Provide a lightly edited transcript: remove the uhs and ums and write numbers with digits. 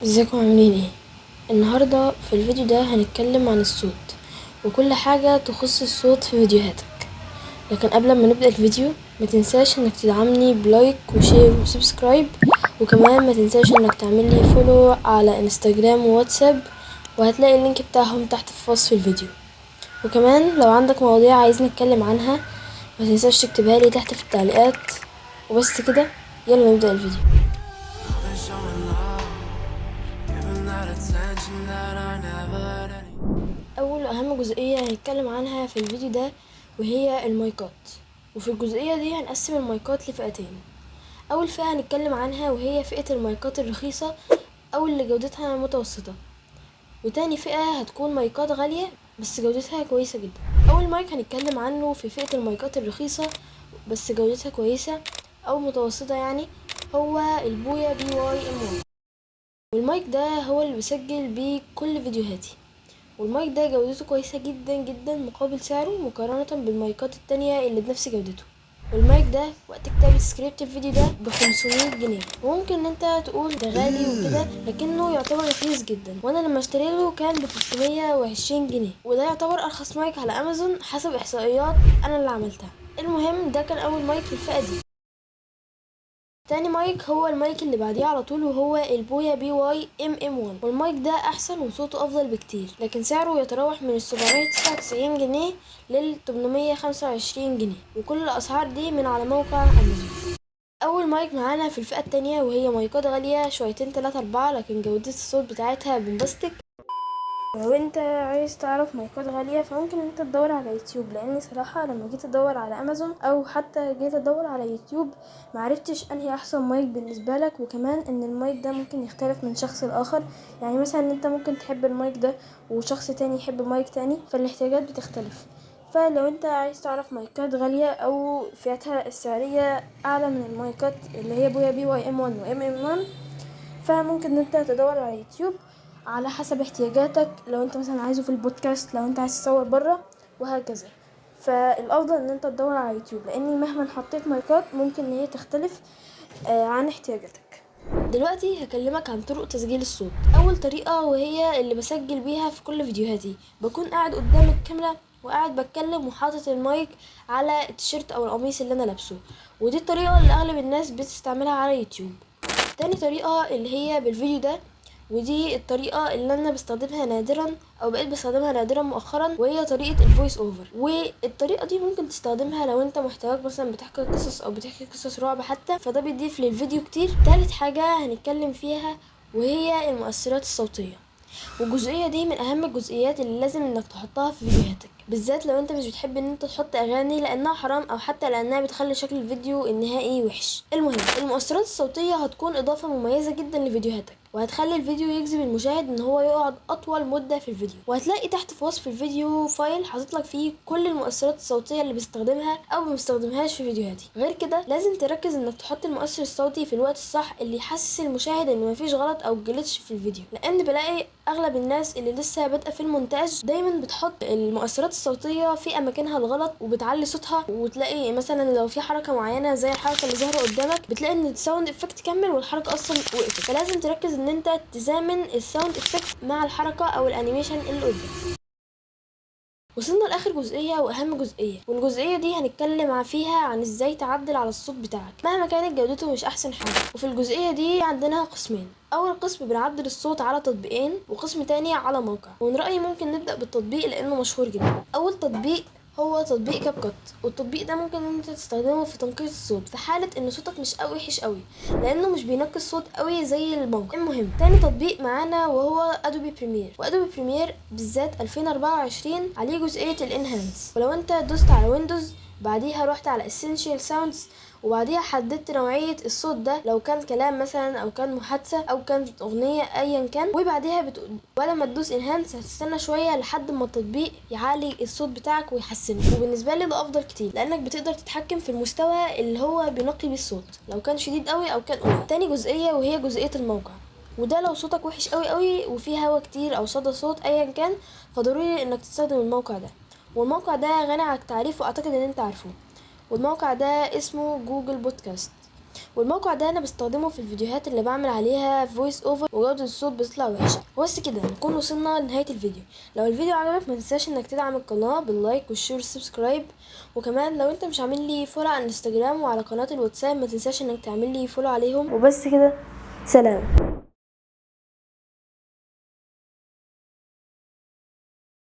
ازيكم عاملين ايه؟ النهاردة في الفيديو ده هنتكلم عن الصوت وكل حاجة تخص الصوت في فيديوهاتك. لكن قبل ما نبدأ الفيديو ما تنساش انك تدعمني بلايك وشير وسبسكرايب، وكمان ما تنساش انك تعملي فولو على انستجرام وواتساب، وهتلاقي اللينك بتاعهم تحت في وصف الفيديو. وكمان لو عندك مواضيع عايز نتكلم عنها ما تنساش تكتبها لي تحت في التعليقات. وبس كده، يلا نبدأ الفيديو. اول واهم جزئيه هنتكلم عنها في الفيديو ده وهي المايكات. وفي الجزئيه دي هنقسم المايكات لفئتين. اول فئه هنتكلم عنها وهي فئه المايكات الرخيصه او اللي جودتها متوسطه، وتاني فئه هتكون مايكات غاليه بس جودتها كويسه جدا. اول مايك هنتكلم عنه في فئه المايكات الرخيصه بس جودتها كويسه او متوسطه يعني، هو البويا BY-M1. والمايك ده هو اللي بسجل بيه كل فيديوهاتي، والمايك ده جودته كويسة جدا جدا مقابل سعره مقارنة بالمايكات التانية اللي بنفس جودته. والمايك ده وقت كتابة سكريبت الفيديو ده ب500 جنيه، وممكن ان انت تقول ده غالي وكده، لكنه يعتبر رخيص جدا. وانا لما اشتريته كان ب320 جنيه، وده يعتبر ارخص مايك على امازون حسب احصائيات انا اللي عملتها. المهم ده كان اول مايك في الفئة دي. تاني مايك هو المايك اللي بعديه على طول وهو البويا BY-MM1، والمايك ده احسن وصوته افضل بكتير، لكن سعره يتراوح من 799 جنيه لل 825 جنيه، وكل الاسعار دي من على موقع امازون. اول مايك معانا في الفئة التانية وهي مايكات غالية شويتين 3-4، لكن جودة الصوت بتاعتها بومباستيك. لو انت عايز تعرف مايكات غالية فممكن انت تدور على يوتيوب، لاني صراحة لما جيت ادور على امازون او حتى جيت ادور على يوتيوب معرفتش انهي احسن مايك بالنسبة لك. وكمان ان المايك ده ممكن يختلف من شخص لاخر، يعني مثلا انت ممكن تحب المايك ده وشخص تاني يحب مايك تاني، فالاحتياجات بتختلف. فلو انت عايز تعرف مايكات غالية او فئتها السعرية اعلى من المايكات اللي هي بويا BY-M1 و MM1، فممكن انت تدور على يوتيوب على حسب احتياجاتك. لو انت مثلا عايزه في البودكاست، لو انت عايز تصور بره، وهكذا. فالافضل ان انت تدور على يوتيوب، لاني مهما حطيت ماركات ممكن ان هي تختلف عن احتياجاتك. دلوقتي هكلمك عن طرق تسجيل الصوت. اول طريقة وهي اللي بسجل بيها في كل فيديوهاتي، بكون قاعد قدام الكاميرا وقاعد بتكلم وحاطط المايك على التيشيرت او القميص اللي انا لابسه، ودي الطريقة اللي اغلب الناس بتستعملها على يوتيوب. تاني طريقة اللي هي بالفيديو ده، ودي الطريقة اللي انا بستخدمها نادرا او بقيت بستخدمها نادرا مؤخرا، وهي طريقة الفويس اوفر. والطريقة دي ممكن تستخدمها لو انت محتواك مثلا بتحكي قصص او بتحكي قصص رعب حتى، فده بيضيف للفيديو كتير. تالت حاجة هنتكلم فيها وهي المؤثرات الصوتية، والجزئية دي من اهم الجزئيات اللي لازم انك تحطها في فيديوهاتك، بالذات لو انت مش بتحب ان انت تحط اغاني لانها حرام او حتى لانها بتخلي شكل الفيديو النهائي وحش. المهم المؤثرات الصوتية هتكون اضافة مميزة جدا لفيديوهاتك، وهتخلي الفيديو يجذب المشاهد ان هو يقعد اطول مدة في الفيديو. وهتلاقي تحت في وصف الفيديو فايل حاطط لك فيه كل المؤثرات الصوتية اللي بستخدمها او ما بستخدمهاش في فيديوهاتي. غير كده لازم تركز انك تحط المؤثر الصوتي في الوقت الصح اللي يحسس المشاهد ان مفيش غلط او جلتش في الفيديو، لان بلاقي اغلب الناس اللي لسه بادئه في المونتاج دايما بتحط المؤثرات الصوتيه في اماكنها الغلط وبتعلي صوتها، وتلاقي مثلا لو في حركه معينه زي الحركه اللي ظاهره قدامك بتلاقي ان الساوند افكت كمل والحركه اصلا وقفت. فلازم تركز ان انت تزامن الساوند افكت مع الحركه او الانيميشن اللي قدامك. وصلنا لاخر جزئيه واهم جزئيه، والجزئيه دي هنتكلم فيها عن ازاي تعدل على الصوت بتاعك مهما كانت جودته مش احسن حاجه. وفي الجزئيه دي عندنا قسمين، اول قسم بنعدل الصوت على تطبيقين، وقسم تاني على موقع. ومن رايي ممكن نبدا بالتطبيق لانه مشهور جدا. اول تطبيق هو تطبيق كاب كات، والتطبيق ده ممكن ان انت تستخدمه في تنقية الصوت في حالة ان صوتك مش قوي وحش قوي، لانه مش بينقي الصوت قوي زي الموقع. المهم تاني تطبيق معانا وهو ادوبي بريمير، وادوبي بريمير بالذات 2024 عليه جزئية الانهانس. ولو انت دوست على ويندوز بعديها رحت على essential sounds وبعديها حددت نوعية الصوت ده، لو كان كلام مثلا او كان محادثة او كانت اغنية ايا كان، وبعديها بتقول ولما تدوس انهانس هتستنى شوية لحد ما التطبيق يعلي الصوت بتاعك ويحسنه. وبالنسبة لي ده افضل كتير لانك بتقدر تتحكم في المستوى اللي هو بينقي بيه الصوت، لو كان شديد قوي او كان قليل. تاني جزئية وهي جزئية الموقع، وده لو صوتك وحش قوي قوي وفيه هوا كتير او صدى صوت ايا كان فضروري انك تستخدم الموقع ده. والموقع ده غني عن التعريف واعتقد ان انت عارفه، والموقع ده اسمه جوجل بودكاست. والموقع ده انا بستخدمه في الفيديوهات اللي بعمل عليها فويس اوفر وجودة الصوت بتطلع وحشة. وبس كده نكون وصلنا لنهاية الفيديو. لو الفيديو عجبك ما تنساش انك تدعم القناة باللايك والشير والسبسكرايب، وكمان لو انت مش عامل لي فولو على الانستجرام وعلى قناة الواتساب ما تنساش انك تعمل لي فولو عليهم. وبس كده، سلام.